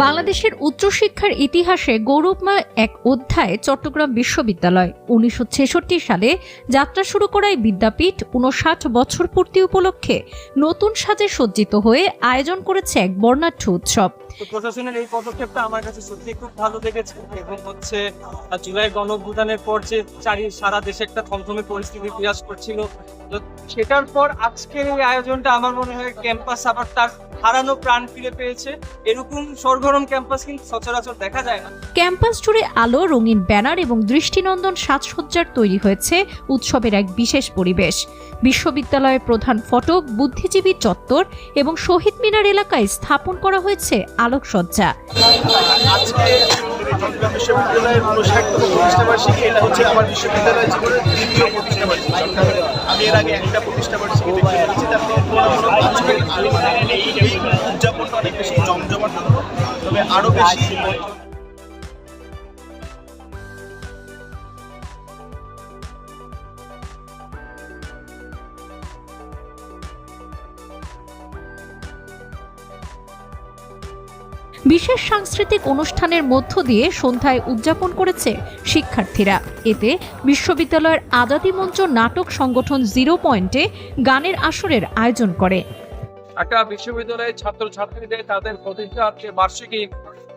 বাংলাদেশের উচ্চশিক্ষার ইতিহাসে গৌরবময় এক অধ্যায় চট্টগ্রাম বিশ্ববিদ্যালয়। 1966 সালে যাত্রা শুরু করা এই বিদ্যাপীঠ 59 বছর পূর্তি উপলক্ষে নতুন সাজে সজ্জিত হয়ে আয়োজন করেছে এক বর্ণাঢ্য উৎসব। প্রশাসনের এই পদক্ষেপটা আমার কাছে সত্যি খুব ভালো লেগেছে এবং জুলাই গণঅভ্যুত্থানের পর যে সারা দেশে একটা থমথমে পরিস্থিতি বিরাজ করছিল, তো সেটার পর আজকের এই আয়োজনটা আমার মনে হয় ক্যাম্পাস আবার তার হারানো প্রাণ ফিরে পেয়েছে। এরকম সরগরম ক্যাম্পাস কিন্তু সচরাচর দেখা যায় না। ক্যাম্পাস জুড়ে আলো, রঙিন ব্যানার এবং দৃষ্টিনন্দন সাজসজ্জার তৈরি হয়েছে উৎসবের এক বিশেষ পরিবেশ। বিশ্ববিদ্যালয়ের প্রধান ফটক, বুদ্ধিজীবী চত্বর এবং শহীদ মিনার এলাকায় স্থাপন করা হয়েছে আলোকসজ্জা। চট্টগ্রাম বিশ্ববিদ্যালয়ের 59তম প্রতিষ্ঠাবার্ষিকী। এটা হচ্ছে আমার বিশ্ববিদ্যালয় জীবনের দ্বিতীয় প্রতিষ্ঠাবার্ষিকী। আমি এর আগে একটা প্রতিষ্ঠাবার্ষিকী দেখেছি, এই উদযাপনটা অনেক বেশি জমজমাট হতো, তবে আরো বেশি বিশেষ সাংস্কৃতিক অনুষ্ঠানের মধ্য দিয়ে সন্ধ্যায় উদযাপন করেছে শিক্ষার্থীরা। এতে বিশ্ববিদ্যালয়ের আজাদী মঞ্চ নাটক সংগঠন 0 পয়েন্টে গানের আসরের আয়োজন করে। একটা বিশ্ববিদ্যালয়ের ছাত্রছাত্রীদের তাদের প্রতিষ্ঠার যে বার্ষিকী,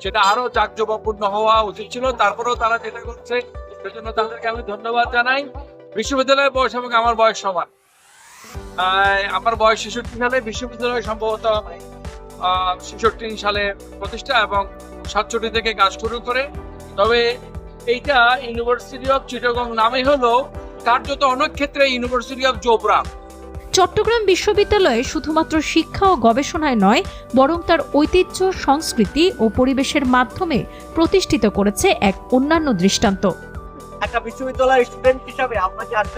সেটা আরো জাঁকজমকপূর্ণ হওয়া উচিত ছিল, তারপরেও তারা যেটা করছে সেজন্য তাদেরকে আমি ধন্যবাদ জানাই। বিশ্ববিদ্যালয়ের বয়স এবং আমার বয়স সমান। আমার বয়স 66 সালে, বিশ্ববিদ্যালয় সম্ভবত 66 সালে প্রতিষ্ঠা এবং 67 থেকে কাজ শুরু করে। তবে এইটা ইউনিভার্সিটি অফ চিটাগং নামে হলো কার্যত অনেক ক্ষেত্রে ইউনিভার্সিটি অফ জোবরা। চট্টগ্রাম বিশ্ববিদ্যালয়ে শুধুমাত্র শিক্ষা ও গবেষণায় নয়, বরং তার ঐতিহ্য, সংস্কৃতি ও পরিবেশের মাধ্যমে প্রতিষ্ঠিত করেছে এক অন্যান্য দৃষ্টান্ত। একটা বিশ্ববিদ্যালয়ের স্টুডেন্ট হিসাবে আমরা যে আজকে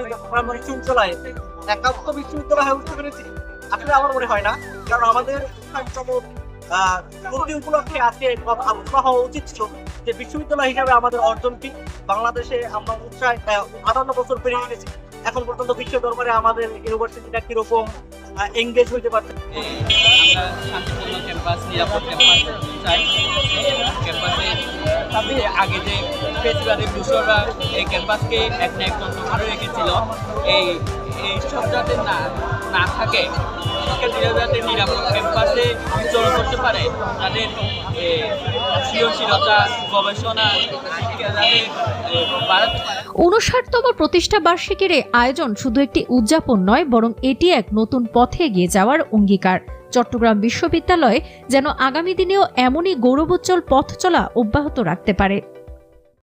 বিশ্ববিদ্যালয়ে একান্ত বিশ্ববিদ্যালয় হয়ে উঠতে পেরেছি, আসলে আমার মনে হয় না। কারণ আমাদের উপলক্ষে আজকে আলোচনা হওয়া উচিত ছিল যে বিশ্ববিদ্যালয় হিসাবে আমাদের অর্জন কি। বাংলাদেশে আমরা 58 বছর পেরিয়ে গেছি, এখন পর্যন্ত বিশ্ব দরবারে আমাদের ইউনিভার্সিটিটা কিরকম এঙ্গেজ হইতে পারছে। আমরা শান্তিপূর্ণ ক্যাম্পাস, নিরাপদ ক্যাম্পাস চাই। ক্যাম্পাসে আগে যে ফেস্টিভ্যালের দূষণরা এই ক্যাম্পাসকে এক না এক যন্ত্র ধরে রেখেছিল, এই সব যাতে না থাকে, যাতে নিরাপদ ক্যাম্পাসে চলন করতে পারে, তাদের সৃজনশীলতা, গবেষণা যাতে বাড়াতে পারে। 59তম প্রতিষ্ঠা বার্ষিকীর এই আয়োজন শুধু একটি উদযাপন নয়, বরং এটি এক নতুন পথে এগিয়ে যাওয়ার অঙ্গীকার। চট্টগ্রাম বিশ্ববিদ্যালয় যেন আগামী দিনেও এমনই গৌরবোজ্জ্বল পথ চলা অব্যাহত রাখতে পারে।